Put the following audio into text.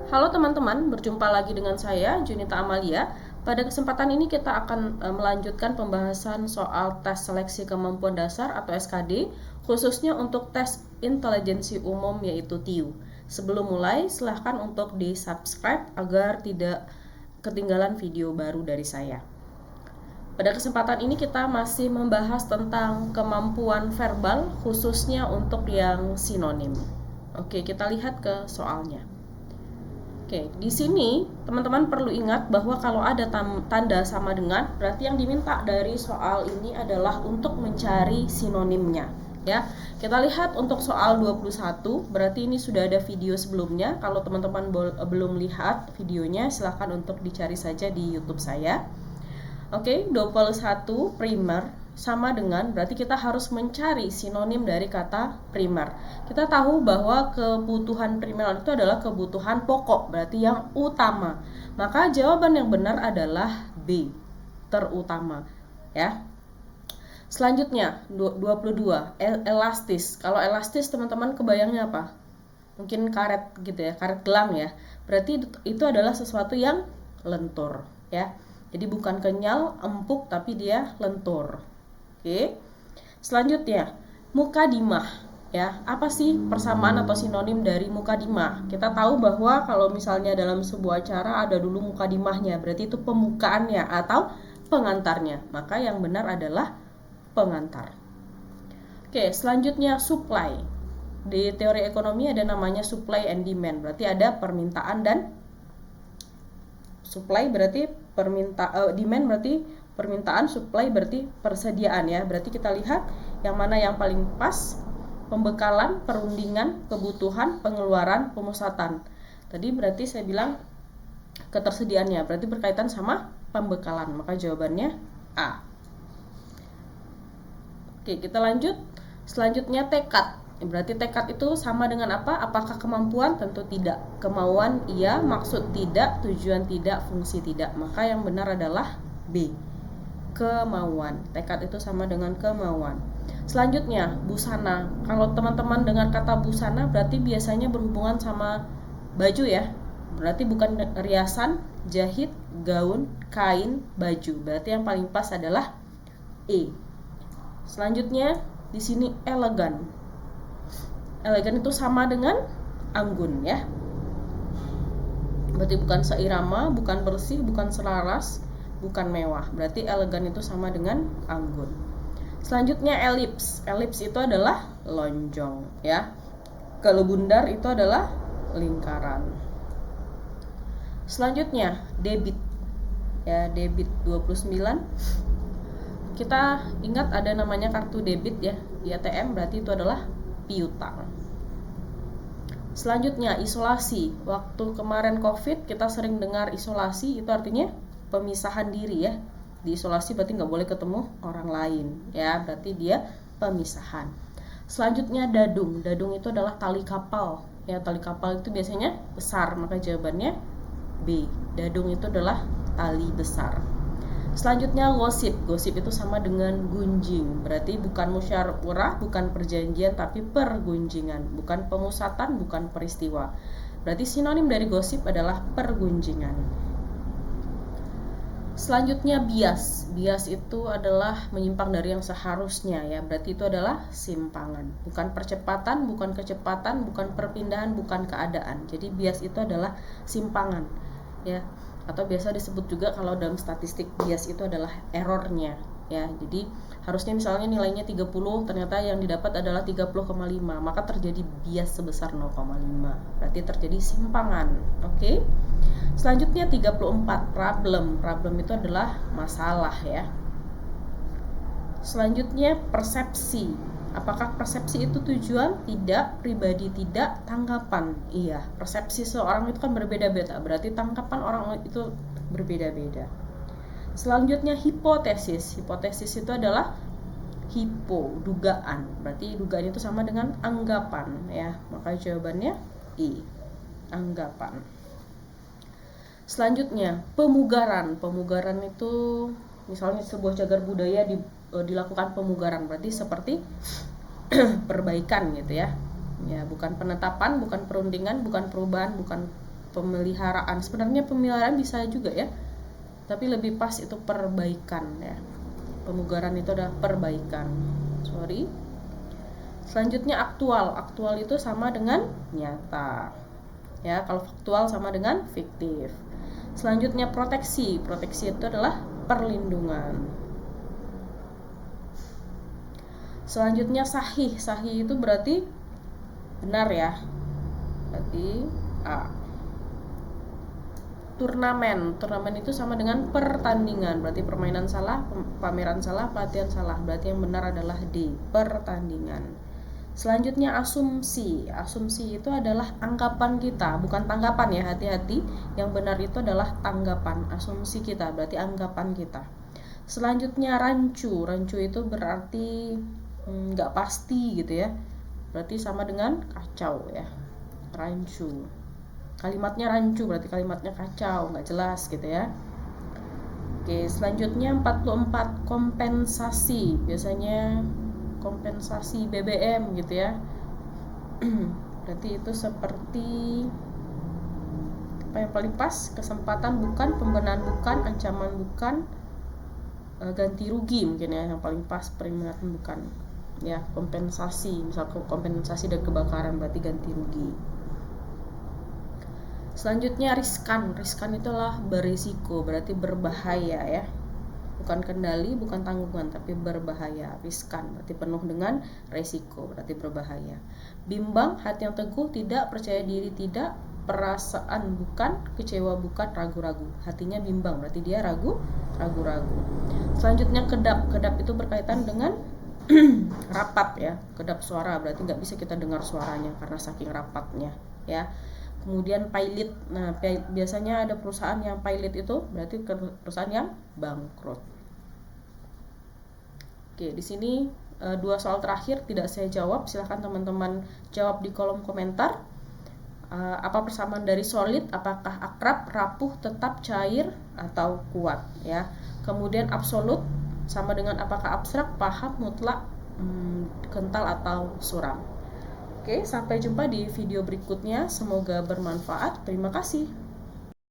Halo teman-teman, berjumpa lagi dengan saya, Junita Amalia. Pada kesempatan ini kita akan melanjutkan pembahasan soal tes seleksi kemampuan dasar atau SKD, khususnya untuk tes intelijensi umum yaitu TIU. Sebelum mulai, silahkan untuk di-subscribe agar tidak ketinggalan video baru dari saya. Pada kesempatan ini kita masih membahas tentang kemampuan verbal, khususnya untuk yang sinonim. Oke, kita lihat ke soalnya. Oke, di sini teman-teman perlu ingat bahwa kalau ada tanda sama dengan, berarti yang diminta dari soal ini adalah untuk mencari sinonimnya. Ya, kita lihat untuk soal 21, berarti ini sudah ada video sebelumnya. Kalau teman-teman belum lihat videonya, silahkan untuk dicari saja di YouTube saya. Oke, 21 primer sama dengan, berarti kita harus mencari sinonim dari kata primer. Kita tahu bahwa kebutuhan primer itu adalah kebutuhan pokok, berarti yang utama. Maka jawaban yang benar adalah B, terutama. Ya. Selanjutnya, 22, elastis. Kalau elastis teman-teman kebayangnya apa? Mungkin karet gitu ya, karet gelang ya. Berarti itu adalah sesuatu yang lentur, ya. Jadi bukan kenyal, empuk, tapi dia lentur. Oke. Selanjutnya, mukadimah. Ya, apa sih persamaan atau sinonim dari mukadimah? Kita tahu bahwa kalau misalnya dalam sebuah acara ada dulu mukadimahnya, berarti itu pembukaannya atau pengantarnya. Maka yang benar adalah pengantar. Oke, selanjutnya supply. Di teori ekonomi ada namanya supply and demand. Berarti ada permintaan dan supply berarti demand berarti permintaan, supply berarti persediaan ya. Berarti kita lihat yang mana yang paling pas. Pembekalan, perundingan, kebutuhan, pengeluaran, pemusatan. Tadi berarti saya bilang ketersediaannya, berarti berkaitan sama pembekalan. Maka jawabannya A. Oke, kita lanjut. Selanjutnya tekad. Berarti tekad itu sama dengan apa? Apakah kemampuan? Tentu tidak. Kemauan iya, maksud tidak, tujuan tidak, fungsi tidak. Maka yang benar adalah B, kemauan. Tekad itu sama dengan kemauan. Selanjutnya, busana. Kalau teman-teman dengar kata busana, berarti biasanya berhubungan sama baju ya. Berarti bukan riasan, jahit, gaun, kain, baju. Berarti yang paling pas adalah E. Selanjutnya, di sini elegan. Elegan itu sama dengan anggun ya. Berarti bukan seirama, bukan bersih, bukan selaras, bukan mewah. Berarti elegan itu sama dengan anggun. Selanjutnya elips. Elips itu adalah lonjong ya. Kalau bundar itu adalah lingkaran. Selanjutnya debit. Ya, debit 29. Kita ingat ada namanya kartu debit ya di ATM, berarti itu adalah piutang. Selanjutnya isolasi. Waktu kemarin COVID kita sering dengar isolasi, itu artinya pemisahan diri ya. Di isolasi berarti nggak boleh ketemu orang lain ya, berarti dia pemisahan. Selanjutnya dadung. Dadung itu adalah tali kapal ya. Tali kapal itu biasanya besar, maka jawabannya B. Dadung itu adalah tali besar. Selanjutnya gosip. Gosip itu sama dengan gunjing. Berarti bukan musyawarah, bukan perjanjian, tapi pergunjingan. Bukan pemusatan, bukan peristiwa. Berarti sinonim dari gosip adalah pergunjingan. Selanjutnya bias. Bias itu adalah menyimpang dari yang seharusnya ya. Berarti itu adalah simpangan. Bukan percepatan, bukan kecepatan, bukan perpindahan, bukan keadaan. Jadi bias itu adalah simpangan ya. Atau biasa disebut juga kalau dalam statistik bias itu adalah errornya ya. Jadi harusnya misalnya nilainya 30, ternyata yang didapat adalah 30,5, maka terjadi bias sebesar 0,5. Berarti terjadi simpangan. Oke. Selanjutnya 34, problem. Problem itu adalah masalah ya. Selanjutnya persepsi. Apakah persepsi itu tujuan? Tidak. Pribadi? Tidak. Tanggapan? Iya. Persepsi seorang itu kan berbeda-beda. Berarti tanggapan orang itu berbeda-beda. Selanjutnya hipotesis. Hipotesis itu adalah hipo, dugaan. Berarti dugaan itu sama dengan anggapan ya. Maka jawabannya I, anggapan. Selanjutnya pemugaran. Pemugaran itu misalnya sebuah cagar budaya dilakukan pemugaran, berarti seperti perbaikan gitu ya. Ya, bukan penetapan, bukan perundingan, bukan perubahan, bukan pemeliharaan. Sebenarnya pemeliharaan bisa juga ya, tapi lebih pas itu perbaikan ya. Pemugaran itu adalah perbaikan. Selanjutnya aktual. Aktual itu sama dengan nyata. Ya, kalau faktual sama dengan fiktif. Selanjutnya proteksi. Proteksi itu adalah perlindungan. Selanjutnya sahih. Sahih itu berarti benar ya. Berarti A. Turnamen. Turnamen itu sama dengan pertandingan. Berarti permainan salah, pameran salah, pelatihan salah. Berarti yang benar adalah D. Pertandingan. Selanjutnya asumsi. Asumsi itu adalah anggapan kita, bukan tanggapan ya, hati-hati. Yang benar itu adalah tanggapan, asumsi kita, berarti anggapan kita. Selanjutnya rancu. Rancu itu berarti nggak pasti gitu ya. Berarti sama dengan kacau ya. Rancu. Kalimatnya rancu berarti kalimatnya kacau, nggak jelas gitu ya. Oke, selanjutnya 44 kompensasi. Biasanya kompensasi BBM gitu ya. Berarti itu seperti apa yang paling pas? Kesempatan bukan, pembenahan bukan, ancaman bukan, ganti rugi mungkin ya yang paling pas. Peringatan bukan ya, kompensasi. Misal kompensasi dari kebakaran berarti ganti rugi. Selanjutnya riskan. Riskan itulah berisiko, berarti berbahaya ya. Bukan kendali, bukan tanggungan, tapi berbahaya. Riskan berarti penuh dengan resiko, berarti berbahaya. Bimbang, hati yang teguh, tidak percaya diri, tidak, perasaan bukan, kecewa bukan, ragu-ragu. Hatinya bimbang berarti dia ragu-ragu. Selanjutnya kedap. Kedap itu berkaitan dengan rapat ya. Kedap suara berarti nggak bisa kita dengar suaranya karena saking rapatnya ya. Kemudian pilot. Nah, biasanya ada perusahaan yang pilot itu berarti perusahaan yang bangkrut. Oke, di sini 2 soal terakhir tidak saya jawab. Silahkan teman-teman jawab di kolom komentar. Apa persamaan dari solid? Apakah akrab, rapuh, tetap, cair, atau kuat ya. Kemudian absolut sama dengan apakah abstrak, paham, mutlak, kental, atau suram. Oke, sampai jumpa di video berikutnya. Semoga bermanfaat. Terima kasih.